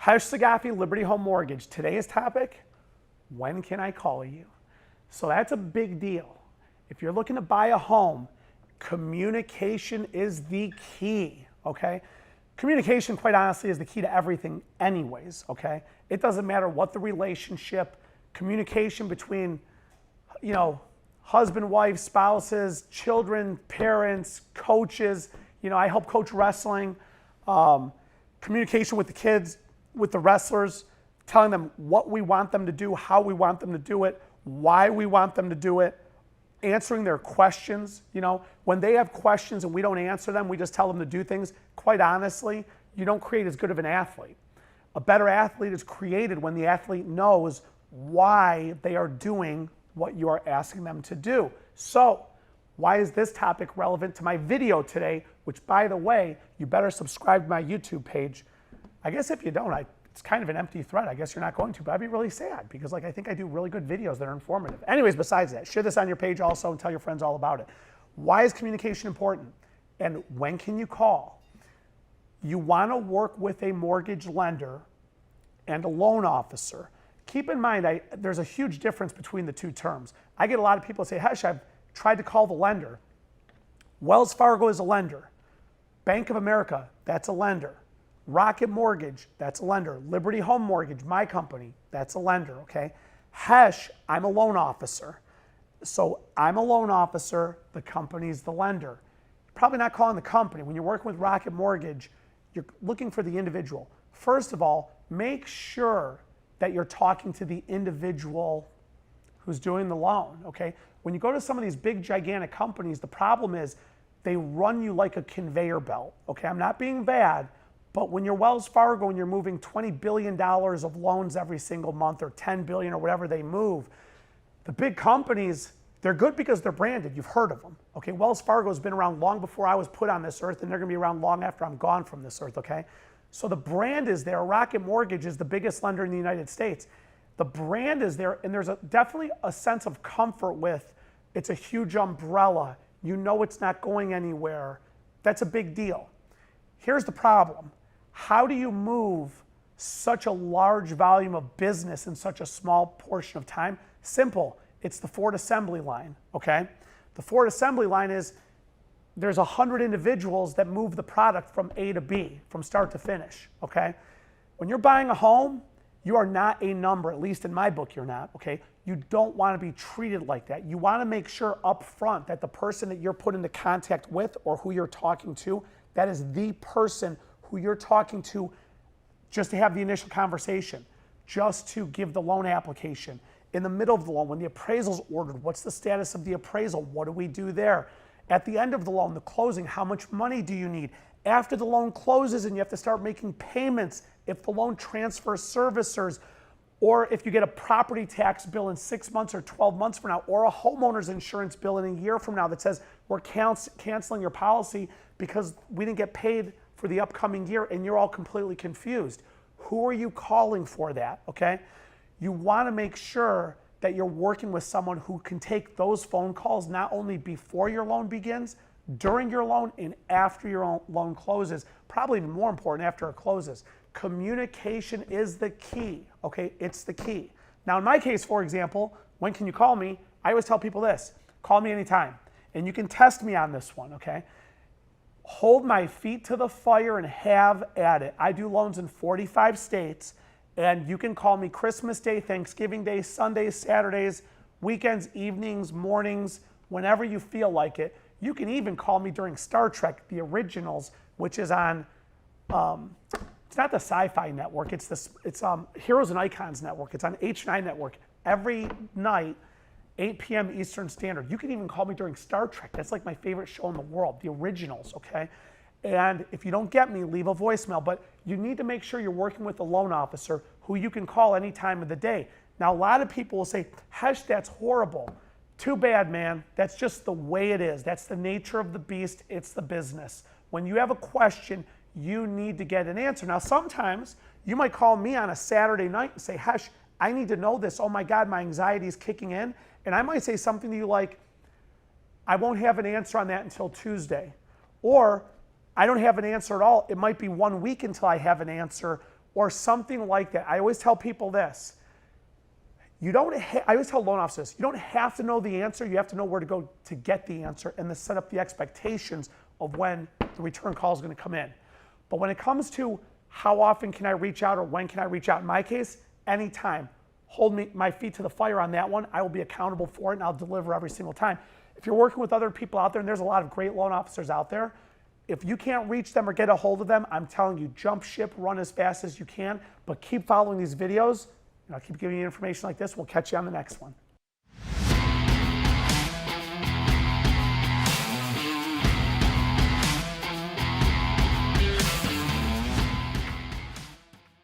Khash Saghafi, Liberty Home Mortgage. Today's topic, when can I call you? So that's a big deal. If you're looking to buy a home, communication is the key, okay? Communication, quite honestly, is the key to everything anyways, okay? It doesn't matter what the relationship, communication between, husband, wife, spouses, children, parents, coaches. I help coach wrestling, communication with the kids, with the wrestlers, telling them what we want them to do, how we want them to do it, why we want them to do it, answering their questions. When they have questions and we don't answer them, we just tell them to do things. Quite honestly, you don't create as good of an athlete. A better athlete is created when the athlete knows why they are doing what you are asking them to do. So, why is this topic relevant to my video today? Which, by the way, you better subscribe to my YouTube page. I guess if you don't, it's kind of an empty thread. I guess you're not going to, but I'd be really sad because I think I do really good videos that are informative. Anyways, besides that, share this on your page also and tell your friends all about it. Why is communication important? And when can you call? You want to work with a mortgage lender and a loan officer. Keep in mind, there's a huge difference between the two terms. I get a lot of people say, Hesh, I've tried to call the lender. Wells Fargo is a lender. Bank of America, that's a lender. Rocket Mortgage, that's a lender. Liberty Home Mortgage, my company, that's a lender, okay? Hesh, I'm a loan officer. So I'm a loan officer, the company's the lender. You're probably not calling the company. When you're working with Rocket Mortgage, you're looking for the individual. First of all, make sure that you're talking to the individual who's doing the loan, okay? When you go to some of these big, gigantic companies, the problem is they run you like a conveyor belt, okay? I'm not being bad, but when you're Wells Fargo and you're moving $20 billion of loans every single month or $10 billion or whatever they move, the big companies, they're good because they're branded. You've heard of them, okay? Wells Fargo has been around long before I was put on this earth, and they're gonna be around long after I'm gone from this earth, okay? So the brand is there. Rocket Mortgage is the biggest lender in the United States. The brand is there, and there's definitely a sense of comfort with it's a huge umbrella. You know it's not going anywhere. That's a big deal. Here's the problem. How do you move such a large volume of business in such a small portion of time? Simple. It's the Ford assembly line, okay? The Ford assembly line is there's 100 individuals that move the product from A to B, from start to finish, okay? When you're buying a home, you are not a number, at least in my book you're not, okay? You don't want to be treated like that. You want to make sure up front that the person that you're put into contact with or who you're talking to, that is the person who you're talking to just to have the initial conversation, just to give the loan application. In the middle of the loan, when the appraisal's ordered, what's the status of the appraisal? What do we do there? At the end of the loan, the closing, how much money do you need? After the loan closes and you have to start making payments, if the loan transfers servicers, or if you get a property tax bill in 6 months or 12 months from now, or a homeowner's insurance bill in a year from now that says we're canceling your policy because we didn't get paid for the upcoming year, and you're all completely confused. Who are you calling for that, okay? You want to make sure that you're working with someone who can take those phone calls not only before your loan begins, during your loan, and after your loan closes. Probably even more important, after it closes. Communication is the key, okay? It's the key. Now, in my case, for example, when can you call me? I always tell people this, call me anytime. And you can test me on this one, okay? Hold my feet to the fire and have at it. I do loans in 45 states. And you can call me Christmas Day, Thanksgiving Day, Sundays, Saturdays, weekends, evenings, mornings, whenever you feel like it. You can even call me during Star Trek, the originals, which is on, it's not the Sci-Fi Network, it's Heroes and Icons Network. It's on H9 Network every night, 8 p.m. Eastern Standard. You can even call me during Star Trek. That's like my favorite show in the world, the originals, okay? And if you don't get me, leave a voicemail. But you need to make sure you're working with a loan officer who you can call any time of the day. Now, a lot of people will say, Hesh, that's horrible. Too bad, man. That's just the way it is. That's the nature of the beast. It's the business. When you have a question, you need to get an answer. Now, sometimes you might call me on a Saturday night and say, Hesh, I need to know this. Oh my God, my anxiety is kicking in. And I might say something to you like, I won't have an answer on that until Tuesday. Or I don't have an answer at all. It might be 1 week until I have an answer. or something like that. I always tell people this. I always tell loan officers, you don't have to know the answer. You have to know where to go to get the answer and to set up the expectations of when the return call is going to come in. But when it comes to how often can I reach out or when can I reach out, in my case, anytime. Hold my feet to the fire on that one. I will be accountable for it and I'll deliver every single time. If you're working with other people out there, and there's a lot of great loan officers out there, if you can't reach them or get a hold of them, I'm telling you, jump ship, run as fast as you can, but keep following these videos. And I'll keep giving you information like this. We'll catch you on the next one.